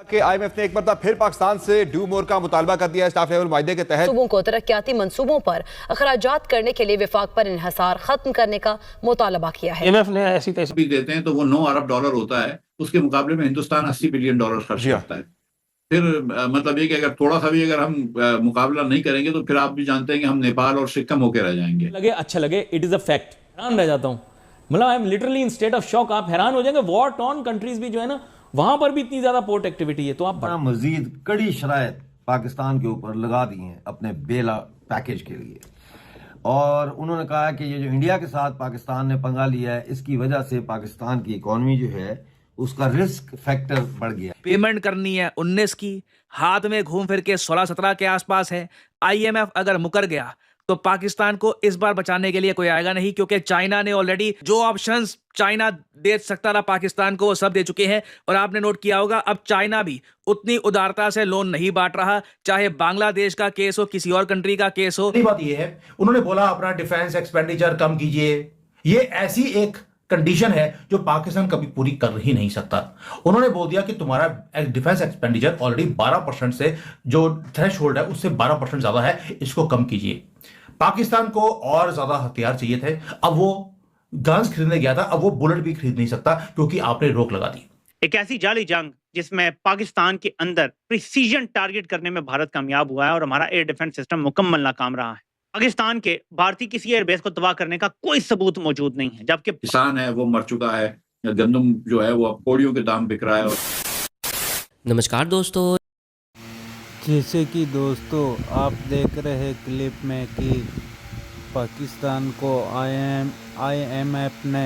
कि आईएमएफ ने एक बार फिर पाकिस्तान से डू मोर का मुतालबा कर दिया है। स्टाफ लेवल मुआहदे के तहत सूबों को तरक्याती मंसूबों पर अखराजात करने के लिए विफाक पर इन्हिसार खत्म करने का मुतालबा किया है। आईएमएफ ने ऐसी तैसी भी देते हैं तो वो 9 अरब डॉलर होता है, उसके मुकाबले में हिंदुस्तान 80 बिलियन डॉलर खर्च करता है। फिर मतलब ये कि अगर थोड़ा सा भी अगर हम मुकाबला नहीं करेंगे तो फिर आप भी जानते हैं कि हम नेपाल और सिक्किम होकर रह जाएंगे। लगे अच्छा लगे, इट इज अ फैक्ट। हैरान रह जाता हूँ, मतलब I am literally in state of shock. आप हैरान हो जाएंगे, वॉर टॉर्न कंट्रीज भी जो है ना, वहां पर भी इतनी ज्यादा पोर्ट एक्टिविटी है। तो आप मजीद कड़ी शराइत पाकिस्तान के ऊपर लगा दी हैं अपने बेला पैकेज के लिए, और उन्होंने कहा कि ये जो इंडिया के साथ पाकिस्तान ने पंगा लिया है, इसकी वजह से पाकिस्तान की इकॉनमी जो है उसका रिस्क फैक्टर बढ़ गया। पेमेंट करनी है 19 की, हाथ में घूम फिर के 16-17 के आसपास है। आईएमएफ अगर मुकर गया तो पाकिस्तान को इस बार बचाने के लिए कोई आएगा नहीं, क्योंकि चाइना ने ऑलरेडी जो ऑप्शंस चाइना दे सकता था पाकिस्तान को वो सब दे चुके हैं। और आपने नोट किया होगा, अब चाइना भी उतनी उदारता से लोन नहीं बांट रहा, चाहे बांग्लादेश का केस हो, किसी और कंट्री का केस हो। बात ये है, उन्होंने बोला अपना डिफेंस एक्सपेंडिचर कम कीजिए। ये ऐसी एक कंडीशन है जो पाकिस्तान कभी पूरी कर ही नहीं सकता। उन्होंने बोल दिया कि तुम्हारा डिफेंस एक्सपेंडिचर ऑलरेडी 12% से जो थ्रेशोल्ड है उससे 12% ज्यादा है, इसको कम कीजिए। पाकिस्तान को और ज्यादा हथियार चाहिए थे, अब वो गन्स खरीदने गया था, अब वो बुलेट भी खरीद नहीं सकता क्योंकि आपने रोक लगा दी। एक ऐसी जाली जंग जिसमें पाकिस्तान के अंदर प्रिसीजन टारगेट करने में भारत कामयाब हुआ है और हमारा एयर डिफेंस सिस्टम मुकम्मल नाकाम रहा है। पाकिस्तान के भारतीय किसी एयरबेस को तबाह करने का कोई सबूत मौजूद नहीं है, जबकि किसान है वो मर चुका है, गंदम जो है वो अब कोड़ियों के दाम बिक रहा है। नमस्कार दोस्तों, जैसे कि दोस्तों आप देख रहे हैं क्लिप में कि पाकिस्तान को आईएमएफ ने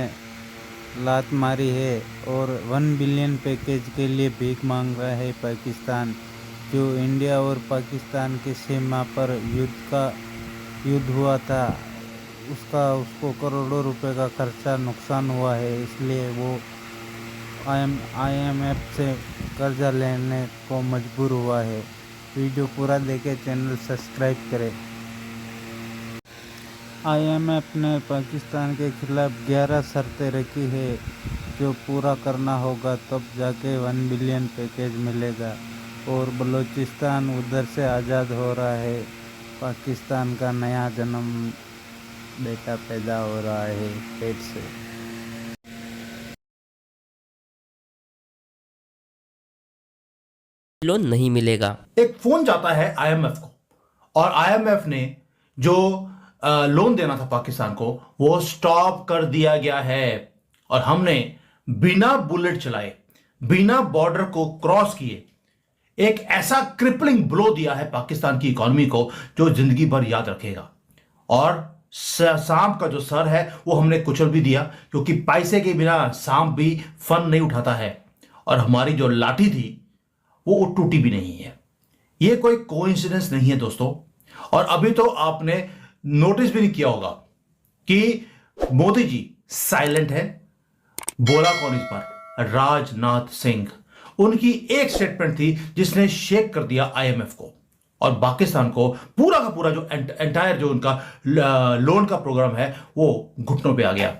लात मारी है और 1 बिलियन पैकेज के लिए भीख मांग रहा है पाकिस्तान। जो इंडिया और पाकिस्तान के सीमा पर युद्ध हुआ था, उसको करोड़ों रुपए का खर्चा नुकसान हुआ है, इसलिए वो आईएमएफ से कर्जा लेने को मजबूर हुआ है। वीडियो पूरा देखें, चैनल सब्सक्राइब करें। आईएमएफ ने पाकिस्तान के खिलाफ 11 शर्तें रखी है, जो पूरा करना होगा तब जाके 1 बिलियन पैकेज मिलेगा। और बलूचिस्तान उधर से आज़ाद हो रहा है, पाकिस्तान का नया जन्म बेटा पैदा हो रहा है पेट से। लोन नहीं मिलेगा। एक फोन जाता है आईएमएफ को, और आईएमएफ ने जो लोन देना था पाकिस्तान को वो स्टॉप कर दिया गया है, और हमने बिना बुलेट चलाए, बिना बॉर्डर को क्रॉस किए एक ऐसा क्रिपलिंग ब्लो दिया है पाकिस्तान की इकॉनमी को जो जिंदगी भर याद रखेगा। और सांप का जो सर है वो हमने कुचल भी दिया, क्योंकि पैसे के बिना सांप भी फन नहीं उठाता है, और हमारी जो लाठी थी वो टूटी भी नहीं है। ये कोई कोइंसिडेंस नहीं है दोस्तों। और अभी तो आपने नोटिस भी नहीं किया होगा कि मोदी जी साइलेंट है। बोला कौन इस बार? राजनाथ सिंह। उनकी एक स्टेटमेंट थी जिसने शेक कर दिया आईएमएफ को और पाकिस्तान को पूरा का पूरा जो एंटायर जो उनका लोन का प्रोग्राम है वो घुटनों पे आ गया।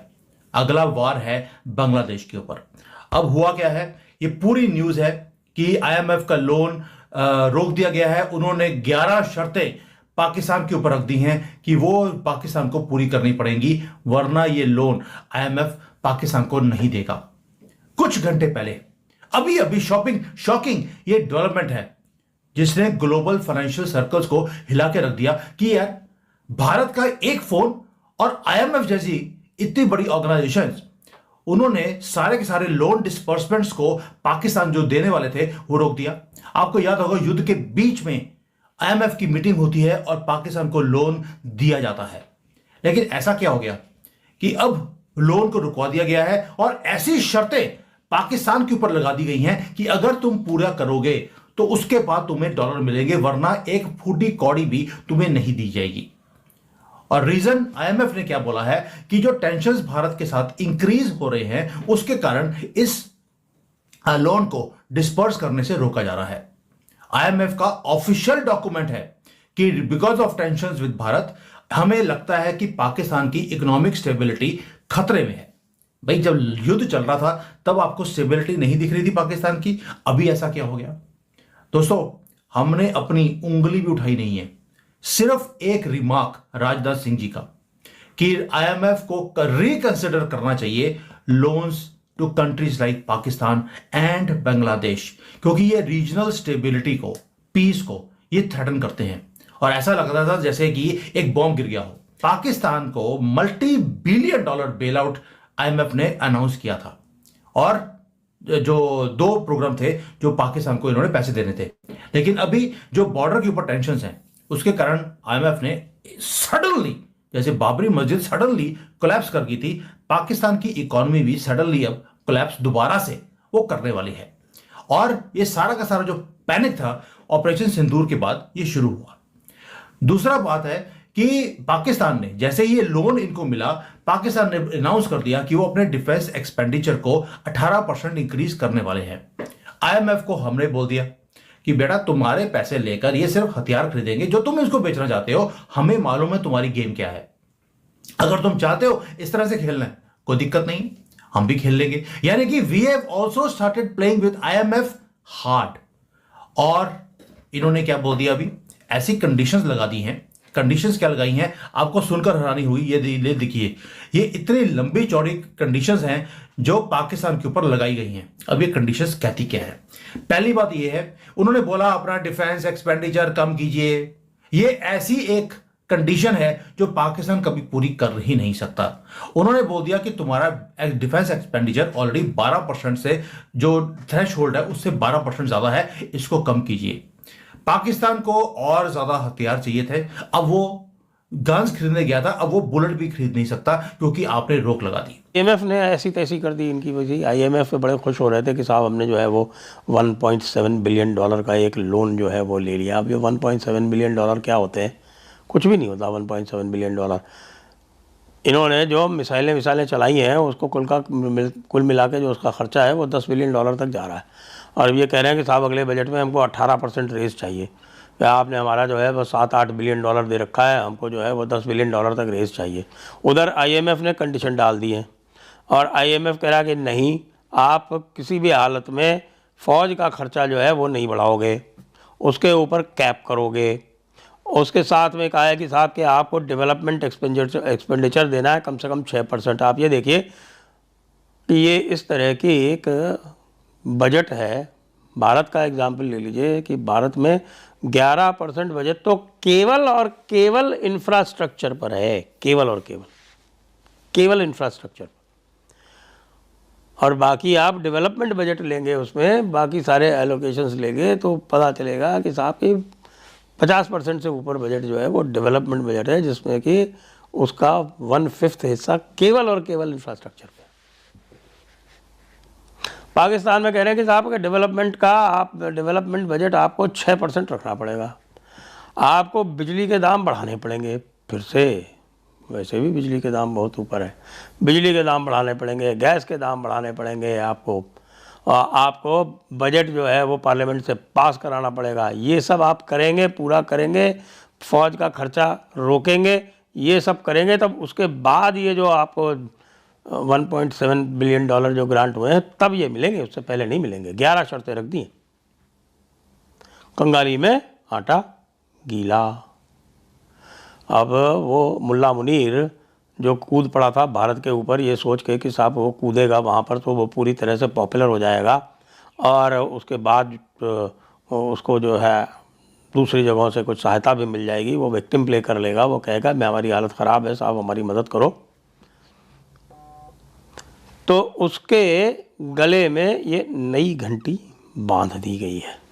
अगला वार है बांग्लादेश के ऊपर। अब हुआ क्या है, ये पूरी न्यूज है कि आईएमएफ का लोन रोक दिया गया है। उन्होंने 11 शर्तें पाकिस्तान के ऊपर रख दी हैं कि वो पाकिस्तान को पूरी करनी पड़ेंगी, वरना ये लोन आईएमएफ पाकिस्तान को नहीं देगा। कुछ घंटे पहले अभी शॉकिंग ये डेवलपमेंट है जिसने ग्लोबल फाइनेंशियल सर्कल्स को हिला के रख दिया कि यार भारत का एक फोन और आईएमएफ जैसी इतनी बड़ी ऑर्गेनाइजेशंस, उन्होंने सारे के सारे लोन डिस्पर्समेंट्स को पाकिस्तान जो देने वाले थे वो रोक दिया। आपको याद होगा युद्ध के बीच में आईएमएफ की मीटिंग होती है और पाकिस्तान को लोन दिया जाता है, लेकिन ऐसा क्या हो गया कि अब लोन को रुकवा दिया गया है और ऐसी शर्तें पाकिस्तान के ऊपर लगा दी गई हैं कि अगर तुम पूरा करोगे तो उसके बाद तुम्हें डॉलर मिलेंगे, वरना एक फूटी कौड़ी भी तुम्हें नहीं दी जाएगी। और रीजन आईएमएफ ने क्या बोला है कि जो टेंशन्स भारत के साथ इंक्रीज हो रहे हैं उसके कारण इस लोन को डिस्पर्स करने से रोका जा रहा है। आईएमएफ का ऑफिशियल डॉक्यूमेंट है कि because of tensions with Bharat हमें लगता है कि पाकिस्तान की इकोनॉमिक स्टेबिलिटी खतरे में है। भाई जब युद्ध चल रहा था तब आपको स्टेबिलिटी नहीं दिख रही थी पाकिस्तान की, अभी ऐसा क्या हो गया? दोस्तों, हमने अपनी उंगली भी उठाई नहीं है। सिर्फ एक रिमार्क राजनाथ सिंह जी का कि IMF को रिकंसिडर करना चाहिए loans to countries like Pakistan and Bangladesh, क्योंकि ये रीजनल स्टेबिलिटी को, पीस को ये थ्रेटन करते हैं। और ऐसा लग रहा था जैसे कि एक बॉम्ब गिर गया हो। पाकिस्तान को multi billion dollar bail out IMF ने अनाउंस किया था, और जो 2 प्रोग्राम थे जो पाकिस्तान को इन्होंने पैसे देने थे। लेकिन अभी जो बॉर्डर के ऊपर टेंशन हैं उसके कारण IMF ने सडनली, जैसे बाबरी मस्जिद सडनली कोलैप्स कर गई थी, पाकिस्तान की इकोनॉमी भी सडनली अब कोलैप्स दोबारा से वो करने वाली है। और ये सारा का सारा जो पैनिक था ऑपरेशन सिंदूर के बाद ये शुरू हुआ। दूसरा बात है कि पाकिस्तान ने, जैसे ये लोन इनको मिला, पाकिस्तान ने अनाउंस कर दिया कि वो अपने डिफेंस एक्सपेंडिचर को 18% इंक्रीज करने वाले हैं। IMF को हमने बोल दिया कि बेटा तुम्हारे पैसे लेकर ये सिर्फ हथियार खरीदेंगे जो तुम इसको बेचना चाहते हो, हमें मालूम है तुम्हारी गेम क्या है। अगर तुम चाहते हो इस तरह से खेलना है, कोई दिक्कत नहीं, हम भी खेल लेंगे। यानी कि we have also started playing with IMF hard. और इन्होंने क्या बोल दिया, अभी ऐसी कंडीशंस लगा दी हैं। कंडीशंस क्या लगाई हैं आपको सुनकर हैरानी हुई। ये देखिए, ये इतनी लंबी चौड़ी कंडीशंस हैं जो पाकिस्तान के ऊपर लगाई गई हैं। अब ये कंडीशंस कहती क्या है? पहली बात ये है, उन्होंने बोला अपना डिफेंस एक्सपेंडिचर कम कीजिए। ये ऐसी एक कंडीशन है जो पाकिस्तान कभी पूरी कर ही नहीं सकता। उन्होंने बोल दिया कि तुम्हारा डिफेंस एक्सपेंडिचर ऑलरेडी 12% से जो थ्रेश होल्ड है उससे 12% ज्यादा है, इसको कम कीजिए। पाकिस्तान को और ज्यादा हथियार चाहिए थे। अब वो गन्स खरीदने गया था, अब वो बुलेट भी खरीद नहीं सकता क्योंकि आपने रोक लगा दी। IMF ने ऐसी तैसी कर दी इनकी वजह। IMF पे बड़े खुश हो रहे थे कि साहब हमने जो है वो $1.7 बिलियन का एक लोन जो है वो ले लिया। अब ये $1.7 बिलियन क्या होते हैं? कुछ भी नहीं होता 1.7 बिलियन। इन्होंने जो मिसाइलें चलाई हैं उसको कुल मिला के जो उसका खर्चा है वो $10 बिलियन तक जा रहा है। और अब ये कह रहे हैं कि साहब अगले बजट में हमको 18% रेस चाहिए। या आपने हमारा जो है वो $7-8 बिलियन दे रखा है, हमको जो है वो $10 बिलियन तक रेस चाहिए। उधर IMF ने कंडीशन डाल दी है और IMF कह रहा है कि नहीं, आप किसी भी हालत में फ़ौज का खर्चा जो है वो नहीं बढ़ाओगे, उसके ऊपर कैप करोगे। उसके साथ में कहा है कि साहब कि आपको डेवलपमेंट एक्सपेंडिचर देना है कम से कम 6%। आप ये देखिए कि ये इस तरह की एक बजट है। भारत का एग्जाम्पल ले लीजिए कि भारत में 11% बजट तो केवल और केवल इंफ्रास्ट्रक्चर पर है, केवल इंफ्रास्ट्रक्चर। और बाकी आप डेवलपमेंट बजट लेंगे, उसमें बाकी सारे एलोकेशंस लेंगे तो पता चलेगा कि साहब कि 50% से ऊपर बजट जो है वो डेवलपमेंट बजट है, जिसमें कि उसका 1/5 हिस्सा केवल और केवल इंफ्रास्ट्रक्चर पे। पाकिस्तान में कह रहे हैं कि साहब के डेवलपमेंट बजट आपको 6% रखना पड़ेगा, आपको बिजली के दाम बढ़ाने पड़ेंगे। फिर से वैसे भी बिजली के दाम बहुत ऊपर है, बिजली के दाम बढ़ाने पड़ेंगे, गैस के दाम बढ़ाने पड़ेंगे, आपको बजट जो है वो पार्लियामेंट से पास कराना पड़ेगा। ये सब आप करेंगे, पूरा करेंगे, फ़ौज का खर्चा रोकेंगे, ये सब करेंगे, तब उसके बाद ये जो आपको $1.7 बिलियन जो ग्रांट हुए हैं तब ये मिलेंगे, उससे पहले नहीं मिलेंगे। 11 शर्तें रख दी। कंगाली में आटा गीला। अब वो मुल्ला मुनीर जो कूद पड़ा था भारत के ऊपर ये सोच के कि साहब वो कूदेगा वहाँ पर तो वो पूरी तरह से पॉपुलर हो जाएगा और उसके बाद उसको जो है दूसरी जगहों से कुछ सहायता भी मिल जाएगी, वो विक्टिम प्ले कर लेगा, वो कहेगा मैं हमारी हालत ख़राब है साहब हमारी मदद करो। तो उसके गले में ये नई घंटी बांध दी गई है।